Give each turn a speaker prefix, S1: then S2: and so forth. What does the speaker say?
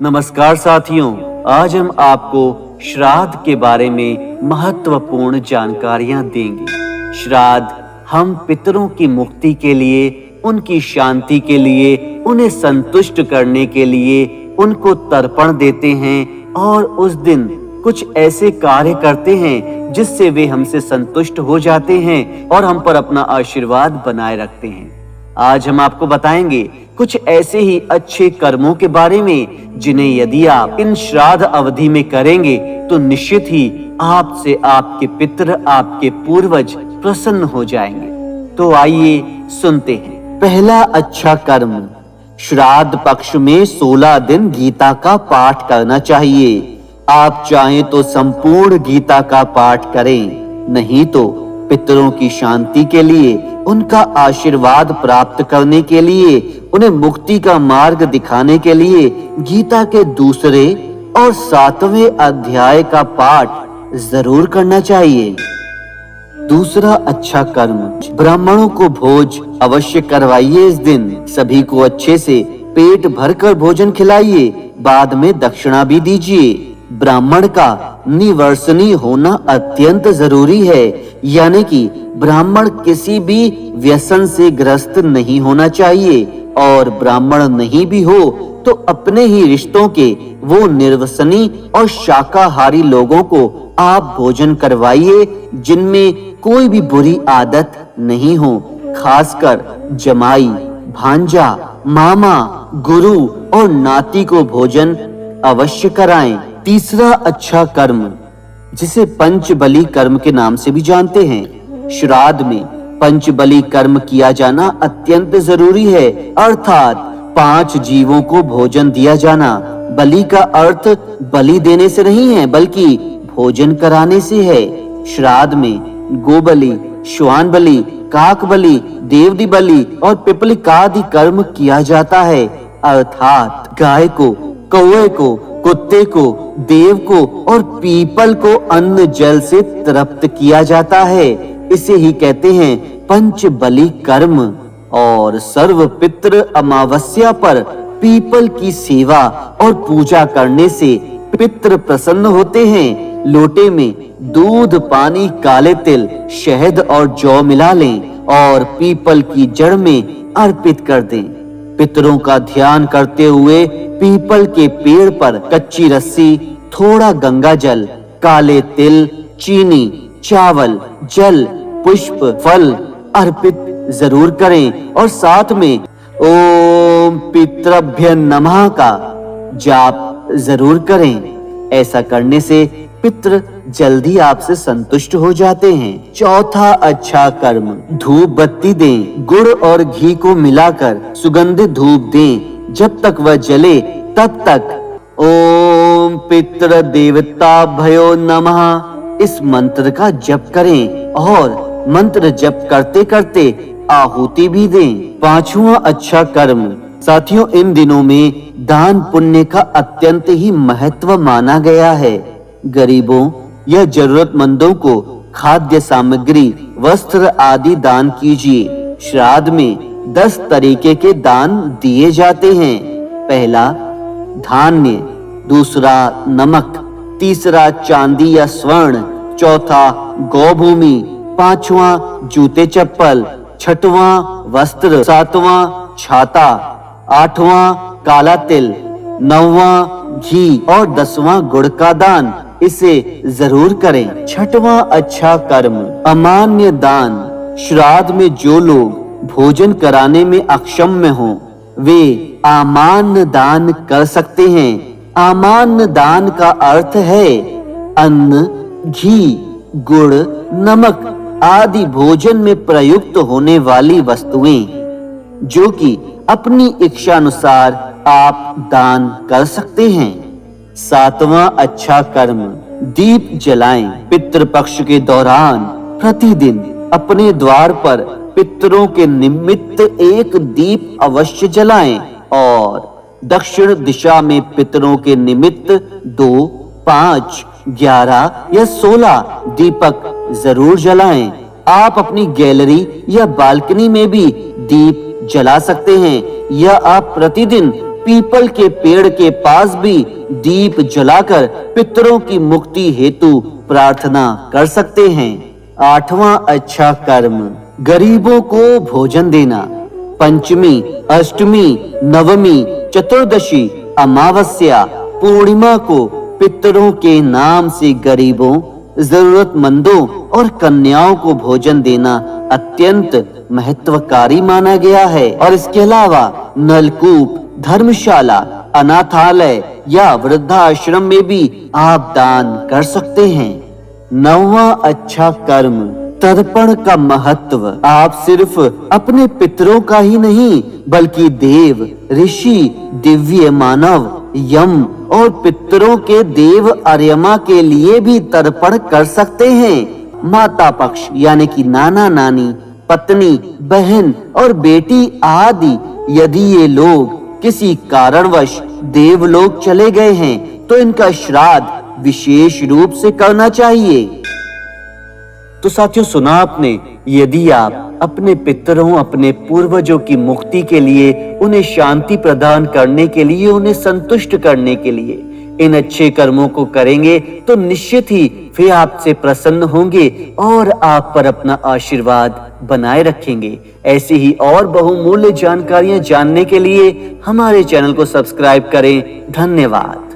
S1: नमस्कार साथियों, आज हम आपको श्राद्ध के बारे में महत्वपूर्ण जानकारियां देंगे। श्राद्ध हम पितरों की मुक्ति के लिए, उनकी शांति के लिए, उन्हें संतुष्ट करने के लिए उनको तर्पण देते हैं और उस दिन कुछ ऐसे कार्य करते हैं जिससे वे हमसे संतुष्ट हो जाते हैं और हम पर अपना आशीर्वाद बनाए रखते हैं। आज हम आपको बताएंगे कुछ ऐसे ही अच्छे कर्मों के बारे में जिन्हें यदि आप इन श्राद्ध अवधि में करेंगे तो निश्चित ही आपसे आपके पितर, आपके पूर्वज प्रसन्न हो जाएंगे। तो आइए सुनते हैं। पहला अच्छा कर्म, श्राद्ध पक्ष में 16 दिन गीता का पाठ करना चाहिए। आप चाहें तो संपूर्ण गीता का पाठ करें, नहीं तो पितरों की शांति के लिए, उनका आशीर्वाद प्राप्त करने के लिए, उन्हें मुक्ति का मार्ग दिखाने के लिए गीता के दूसरे और 7वें अध्याय का पाठ जरूर करना चाहिए। दूसरा अच्छा कर्म, ब्राह्मणों को भोज अवश्य करवाइए। इस दिन सभी को अच्छे से पेट भरकर भोजन खिलाइए, बाद में दक्षिणा भी दीजिए। ब्राह्मण का निवर्सनीय होना अत्यंत जरूरी है, यानी कि ब्राह्मण किसी भी व्यसन से ग्रस्त नहीं होना चाहिए, और ब्राह्मण नहीं भी हो तो अपने ही रिश्तों के वो निर्वसनी और शाकाहारी लोगों को आप भोजन करवाइए जिनमें कोई भी बुरी आदत नहीं हो। खासकर जमाई, भांजा, मामा, गुरु और नाती को भोजन अवश्य कराएं। तीसरा अच्छा कर्म, जिसे पंचबली कर्म के नाम से भी जानते हैं, श्राद्ध में पंचबली कर्म किया जाना अत्यंत जरूरी है, अर्थात 5 जीवों को भोजन दिया जाना। बलि का अर्थ बलि देने से नहीं है, बल्कि भोजन कराने से है। श्राद्ध में गोबलि, श्वान बलि, काक बलि, देवदी बलि और पिपलिकादि कर्म किया जाता है, अर्थात गाय को, कौवे को, कुत्ते को, देव को और पीपल को अन्न जल से तृप्त किया जाता है। इसे ही कहते हैं पंचबली कर्म। और सर्व पितृ अमावस्या पर पीपल की सेवा और पूजा करने से पितृ प्रसन्न होते हैं। लोटे में दूध, पानी, काले तिल, शहद और जौ मिला लें और पीपल की जड़ में अर्पित कर दें। पितरों का ध्यान करते हुए पीपल के पेड़ पर कच्ची रस्सी, थोड़ा गंगा जल, काले तिल, चीनी, चावल, जल, पुष्प, फल अर्पित जरूर करें और साथ में ओम पितृभ्य नमः का जाप जरूर करें। ऐसा करने से पितृ जल्दी आपसे संतुष्ट हो जाते हैं। चौथा अच्छा कर्म, धूप बत्ती दें। गुड़ और घी को मिलाकर सुगंधित धूप दें। जब तक वह जले तब तक ओम पितृ देवता भयो नमः इस मंत्र का जप करें और मंत्र जप करते करते आहुति भी दें। पांचवा अच्छा कर्म, साथियों, इन दिनों में दान पुण्य का अत्यंत ही महत्व माना गया है। गरीबों या जरूरतमंदों को खाद्य सामग्री, वस्त्र आदि दान कीजिए। श्राद्ध में 10 तरीके के दान दिए जाते हैं। पहला धान्य, दूसरा नमक, तीसरा चांदी या स्वर्ण, चौथा गौभूमि, पांचवा जूते चप्पल, छठवां वस्त्र, सातवां छाता, आठवां काला तिल, 9वां घी और 10वां गुड़ का दान। इसे जरूर करें। छठवां अच्छा कर्म, अमान्य दान। श्राद्ध में जो लोग भोजन कराने में अक्षम हों वे अमान्य दान कर सकते हैं। अमान्य दान का अर्थ है अन्न, घी, गुड़, नमक आदि भोजन में प्रयुक्त होने वाली वस्तुएं जो कि अपनी इच्छा अनुसार आप दान कर सकते हैं। 7वां अच्छा कर्म, दीप जलाएं। पितृपक्ष के दौरान प्रतिदिन अपने द्वार पर पितरों के निमित्त एक दीप अवश्य जलाएं और दक्षिण दिशा में पितरों के निमित्त 2, 5, 11 या 16 दीपक जरूर जलाएं। आप अपनी गैलरी या बालकनी में भी दीप जला सकते हैं या आप प्रतिदिन पीपल के पेड़ के पास भी दीप जलाकर पितरों की मुक्ति हेतु प्रार्थना कर सकते हैं। 8वां अच्छा कर्म, गरीबों को भोजन देना। पंचमी, अष्टमी, नवमी, चतुर्दशी, अमावस्या, पूर्णिमा को पितरों के नाम से गरीबों, जरूरतमंदों और कन्याओं को भोजन देना अत्यंत महत्वकारी माना गया है। और इसके अलावा नलकूप, धर्मशाला, अनाथालय या वृद्धाश्रम में भी आप दान कर सकते हैं। 9वां अच्छा कर्म, तर्पण का महत्व। आप सिर्फ अपने पितरों का ही नहीं बल्कि देव, ऋषि, दिव्य मानव, यम और पितरों के देव अर्यमा के लिए भी तर्पण कर सकते हैं। माता पक्ष यानी कि नाना नानी, पत्नी, बहन और बेटी आदि यदि ये लोग किसी कारणवश देवलोक चले गए हैं तो इनका श्राद्ध विशेष रूप से करना चाहिए। तो साथियों, सुना आपने, यदि आप अपने पितरों, अपने पूर्वजों की मुक्ति के लिए, उन्हें शांति प्रदान करने के लिए, उन्हें संतुष्ट करने के लिए इन अच्छे कर्मों को करेंगे तो निश्चित ही वे आपसे प्रसन्न होंगे और आप पर अपना आशीर्वाद बनाए रखेंगे। ऐसी ही और बहुमूल्य जानकारियां जानने के लिए हमारे चैनल को सब्सक्राइब करें। धन्यवाद।